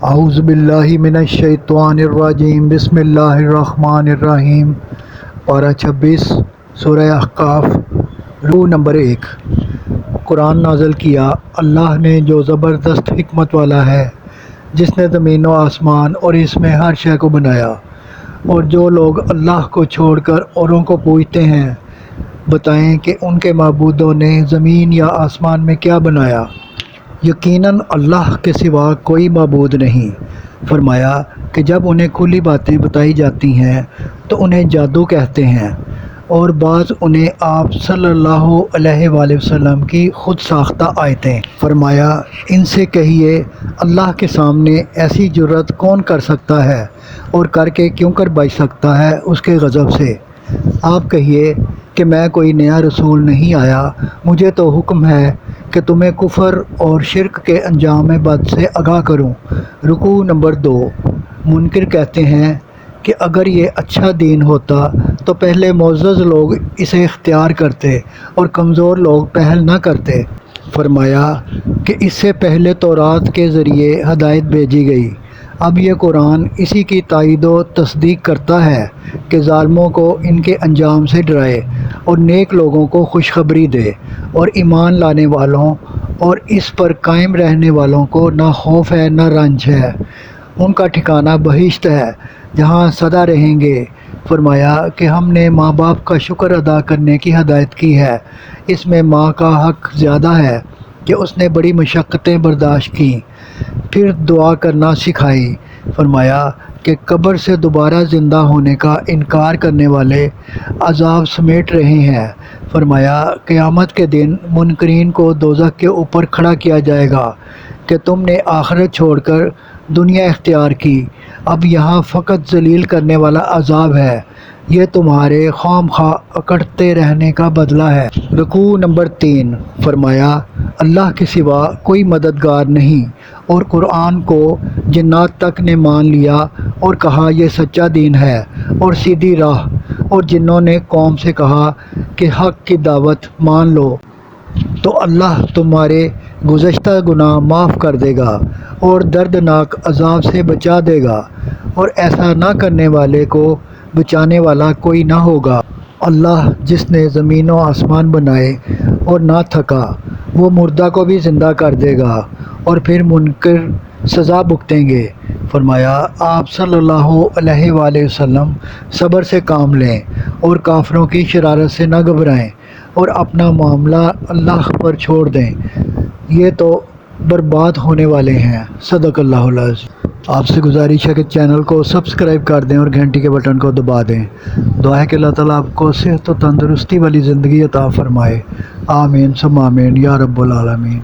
اعوذ باللہ من الشیطان الرجیم، بسم اللہ الرحمن الرحیم۔ پارہ 26 سورہ احقاف، رکوع نمبر 1۔ قرآن نازل کیا اللہ نے جو زبردست حکمت والا ہے، جس نے زمین و آسمان اور اس میں ہر شے کو بنایا، اور جو لوگ اللہ کو چھوڑ کر اوروں کو پوجتے ہیں، بتائیں کہ ان کے معبودوں نے زمین یا آسمان میں کیا بنایا؟ یقیناً اللہ کے سوا کوئی معبود نہیں۔ فرمایا کہ جب انہیں کھلی باتیں بتائی جاتی ہیں تو انہیں جادو کہتے ہیں، اور بعض انہیں آپ صلی اللہ علیہ وآلہ وسلم کی خود ساختہ آیتیں۔ فرمایا ان سے کہیے اللہ کے سامنے ایسی جرأت کون کر سکتا ہے، اور کر کے کیوں کر بچ سکتا ہے اس کے غضب سے؟ آپ کہیے کہ میں کوئی نیا رسول نہیں آیا، مجھے تو حکم ہے کہ تمہیں کفر اور شرک کے انجام بد سے آگاہ کروں۔ رکوع نمبر 2۔ منکر کہتے ہیں کہ اگر یہ اچھا دین ہوتا تو پہلے معزز لوگ اسے اختیار کرتے اور کمزور لوگ پہل نہ کرتے۔ فرمایا کہ اس سے پہلے تورات کے ذریعے ہدایت بھیجی گئی، اب یہ قرآن اسی کی تائید و تصدیق کرتا ہے کہ ظالموں کو ان کے انجام سے ڈرائے اور نیک لوگوں کو خوشخبری دے، اور ایمان لانے والوں اور اس پر قائم رہنے والوں کو نہ خوف ہے نہ رنج ہے، ان کا ٹھکانہ بہشت ہے جہاں سدا رہیں گے۔ فرمایا کہ ہم نے ماں باپ کا شکر ادا کرنے کی ہدایت کی ہے، اس میں ماں کا حق زیادہ ہے کہ اس نے بڑی مشقتیں برداشت کیں، پھر دعا کرنا سکھائی۔ فرمایا کہ قبر سے دوبارہ زندہ ہونے کا انکار کرنے والے عذاب سمیٹ رہے ہیں۔ فرمایا قیامت کے دن منکرین کو دوزخ کے اوپر کھڑا کیا جائے گا کہ تم نے آخرت چھوڑ کر دنیا اختیار کی، اب یہاں فقط ذلیل کرنے والا عذاب ہے، یہ تمہارے خواہ مخواہ اکڑتے رہنے کا بدلہ ہے۔ رکوع نمبر 3۔ فرمایا اللہ کے سوا کوئی مددگار نہیں، اور قرآن کو جنات تک نے مان لیا اور کہا یہ سچا دین ہے اور سیدھی راہ، اور جنوں نے قوم سے کہا کہ حق کی دعوت مان لو تو اللہ تمہارے گزشتہ گناہ معاف کر دے گا اور دردناک عذاب سے بچا دے گا، اور ایسا نہ کرنے والے کو بچانے والا کوئی نہ ہوگا۔ اللہ جس نے زمین و آسمان بنائے اور نہ تھکا، وہ مردہ کو بھی زندہ کر دے گا، اور پھر منکر سزا بھگتیں گے۔ فرمایا آپ صلی اللہ علیہ وآلہ وسلم صبر سے کام لیں اور کافروں کی شرارت سے نہ گھبرائیں، اور اپنا معاملہ اللہ پر چھوڑ دیں، یہ تو برباد ہونے والے ہیں۔ صدق اللہ العظیم۔ آپ سے گزارش ہے کہ چینل کو سبسکرائب کر دیں اور گھنٹی کے بٹن کو دبا دیں۔ دعا ہے کہ اللہ تعالیٰ آپ کو صحت و تندرستی والی زندگی عطا فرمائے۔ آمین ثم آمین یا رب العالمین۔